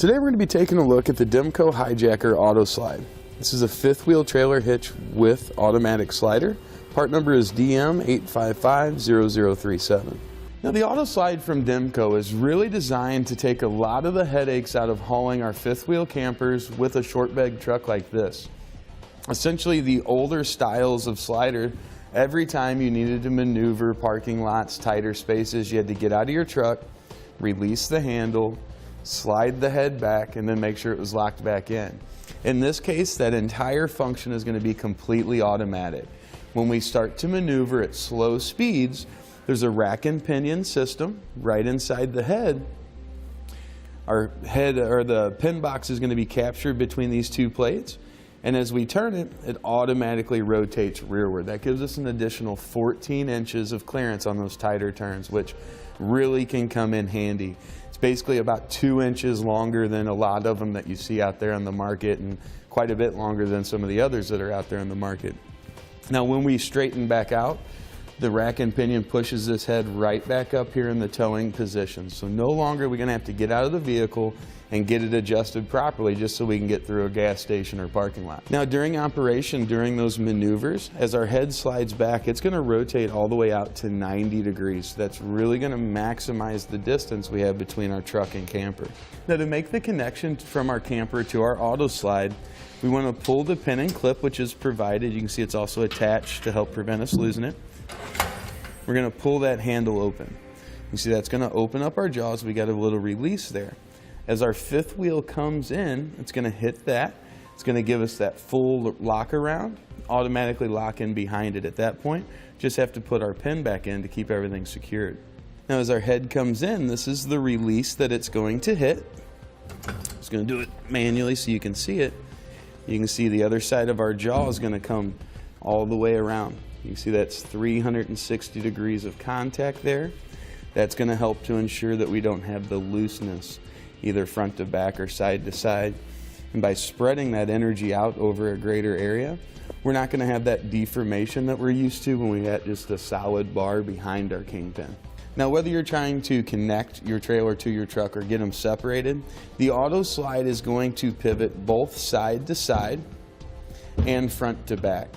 Today we're going to be taking a look at the Demco Hijacker Autoslide. This is a fifth wheel trailer hitch with automatic slider. Part number is DM8550037. Now the Autoslide from Demco is really designed to take a lot of the headaches out of hauling our fifth wheel campers with a short bed truck like this. Essentially the older styles of slider, every time you needed to maneuver parking lots, tighter spaces, you had to get out of your truck, release the handle, slide the head back, and then make sure it was locked back in. In this case, that entire function is going to be completely automatic. When we start to maneuver at slow speeds, there's a rack and pinion system right inside the head. Our head, or the pin box, is going to be captured between these two plates, and as we turn it, it automatically rotates rearward. That gives us an additional 14 inches of clearance on those tighter turns, which really can come in handy. It's basically about 2 inches longer than a lot of them that you see out there on the market, and quite a bit longer than some of the others that are out there on the market. Now when we straighten back out, the rack and pinion pushes this head right back up here in the towing position. So no longer are we going to have to get out of the vehicle and get it adjusted properly just so we can get through a gas station or parking lot. Now during operation, during those maneuvers, as our head slides back, it's going to rotate all the way out to 90 degrees. That's really going to maximize the distance we have between our truck and camper. Now to make the connection from our camper to our Autoslide, we want to pull the pin and clip, which is provided. You can see it's also attached to help prevent us losing it. We're going to pull that handle open. You see that's going to open up our jaws. We got a little release there. As our fifth wheel comes in, it's going to hit that. It's going to give us that full lock around, automatically lock in behind it at that point. Just have to put our pin back in to keep everything secured. Now as our head comes in, this is the release that it's going to hit. It's going to do it manually so you can see it. You can see the other side of our jaw is going to come all the way around. You can see that's 360 degrees of contact there. That's going to help to ensure that we don't have the looseness, either front to back or side to side. And by spreading that energy out over a greater area, we're not going to have that deformation that we're used to when we got just a solid bar behind our kingpin. Now whether you're trying to connect your trailer to your truck or get them separated, the Autoslide is going to pivot both side to side and front to back.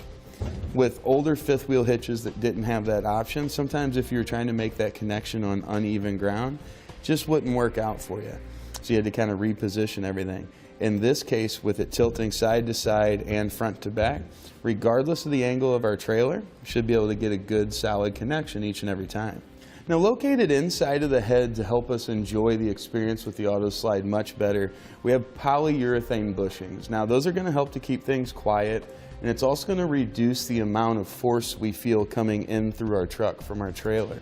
With older fifth wheel hitches that didn't have that option, sometimes if you're trying to make that connection on uneven ground, just wouldn't work out for you. So you had to kind of reposition everything. In this case, with it tilting side to side and front to back, regardless of the angle of our trailer, we should be able to get a good solid connection each and every time. Now located inside of the head to help us enjoy the experience with the Autoslide much better, we have polyurethane bushings. Now those are going to help to keep things quiet, and it's also going to reduce the amount of force we feel coming in through our truck from our trailer.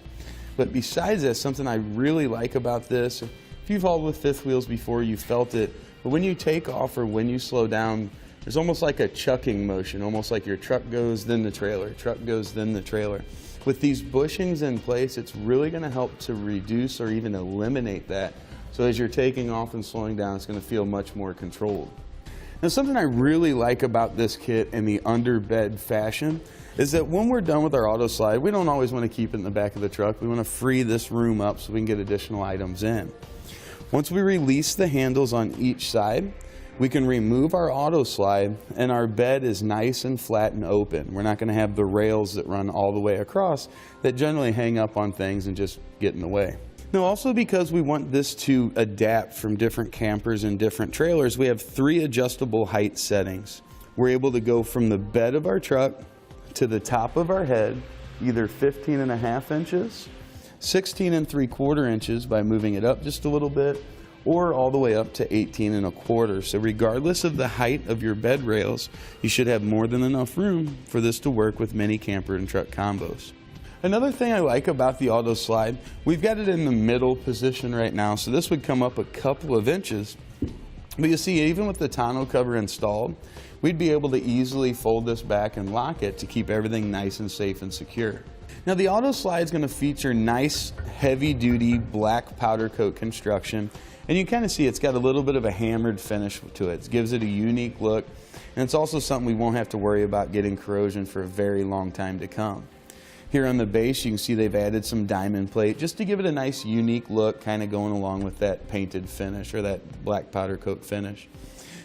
But besides that, something I really like about this, if you've hauled with fifth wheels before, you felt it, but when you take off or when you slow down, there's almost like a chucking motion, almost like your truck goes, then the trailer, truck goes, then the trailer. With these bushings in place, it's really going to help to reduce or even eliminate that. So as you're taking off and slowing down, it's going to feel much more controlled. Now something I really like about this kit in the underbed fashion is that when we're done with our Autoslide, we don't always want to keep it in the back of the truck. We want to free this room up so we can get additional items in. Once we release the handles on each side, we can remove our Autoslide, and our bed is nice and flat and open. We're not going to have the rails that run all the way across that generally hang up on things and just get in the way. Now also, because we want this to adapt from different campers and different trailers, we have 3 adjustable height settings. We're able to go from the bed of our truck to the top of our head, either 15.5 inches, 16.75 inches by moving it up just a little bit, or all the way up to 18.25. So regardless of the height of your bed rails, you should have more than enough room for this to work with many camper and truck combos. Another thing I like about the Autoslide, we've got it in the middle position right now, so this would come up a couple of inches. But you see, even with the tonneau cover installed, we'd be able to easily fold this back and lock it to keep everything nice and safe and secure. Now the Autoslide is going to feature nice heavy-duty black powder coat construction, and you kind of see it's got a little bit of a hammered finish to it. It gives it a unique look, and it's also something we won't have to worry about getting corrosion for a very long time to come. Here on the base, you can see they've added some diamond plate just to give it a nice unique look, kind of going along with that painted finish or that black powder coat finish.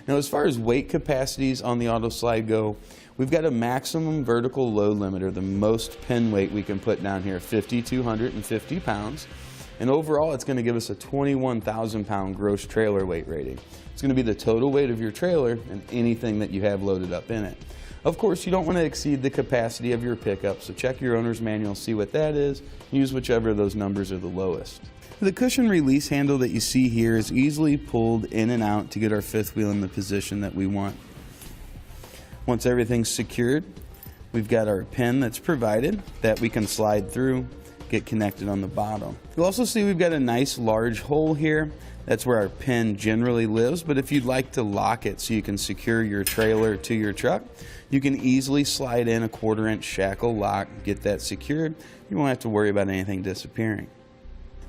Now, as far as weight capacities on the Autoslide go, we've got a maximum vertical load limiter, the most pin weight we can put down here, 5,250 pounds. And overall, it's going to give us a 21,000 pound gross trailer weight rating. It's going to be the total weight of your trailer and anything that you have loaded up in it. Of course, you don't want to exceed the capacity of your pickup, so check your owner's manual, see what that is, use whichever of those numbers are the lowest. The cushion release handle that you see here is easily pulled in and out to get our fifth wheel in the position that we want. Once everything's secured, we've got our pin that's provided that we can slide through, get connected on the bottom. You'll also see we've got a nice large hole here. That's where our pin generally lives, but if you'd like to lock it so you can secure your trailer to your truck, you can easily slide in a 1/4 inch shackle lock, get that secured. You won't have to worry about anything disappearing.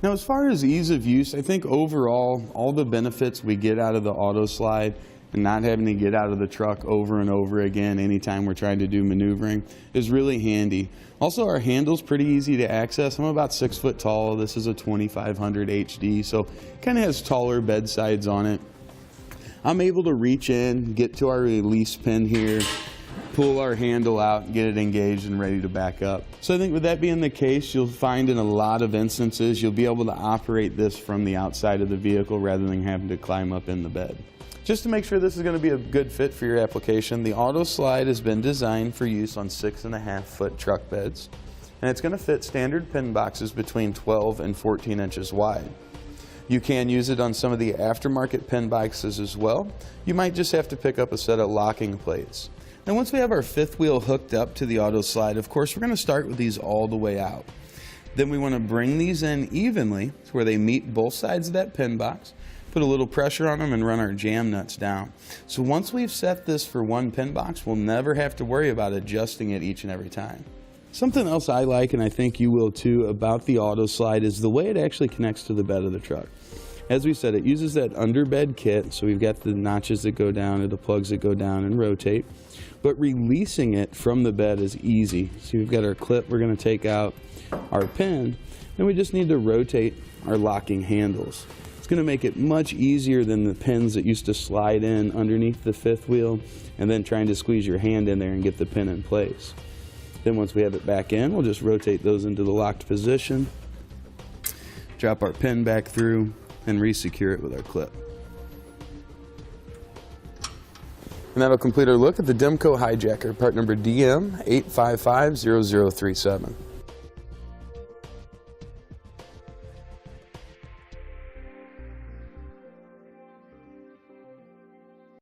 Now, as far as ease of use, I think overall, all the benefits we get out of the Autoslide and not having to get out of the truck over and over again anytime we're trying to do maneuvering is really handy. Also, our handle's pretty easy to access. I'm about 6 foot tall. This is a 2500 HD, so kind of has taller bed sides on it. I'm able to reach in, get to our release pin here, pull our handle out, get it engaged and ready to back up. So I think with that being the case, you'll find in a lot of instances you'll be able to operate this from the outside of the vehicle rather than having to climb up in the bed. Just to make sure this is going to be a good fit for your application, the Autoslide has been designed for use on 6.5 foot truck beds, and it's going to fit standard pin boxes between 12 and 14 inches wide. You can use it on some of the aftermarket pin boxes as well. You might just have to pick up a set of locking plates. Now, once we have our fifth wheel hooked up to the Autoslide, of course, we're going to start with these all the way out. Then we want to bring these in evenly to where they meet both sides of that pin box. Put a little pressure on them and run our jam nuts down. So once we've set this for one pin box, we'll never have to worry about adjusting it each and every time. Something else I like, and I think you will too, about the Autoslide is the way it actually connects to the bed of the truck. As we said, it uses that underbed kit, so we've got the notches that go down and the plugs that go down and rotate. But releasing it from the bed is easy. So we've got our clip, we're going to take out our pin, and we just need to rotate our locking handles. It's going to make it much easier than the pins that used to slide in underneath the fifth wheel and then trying to squeeze your hand in there and get the pin in place. Then once we have it back in, we'll just rotate those into the locked position, drop our pin back through, and re-secure it with our clip. And that'll complete our look at the Demco Hijacker, part number DM 8550037.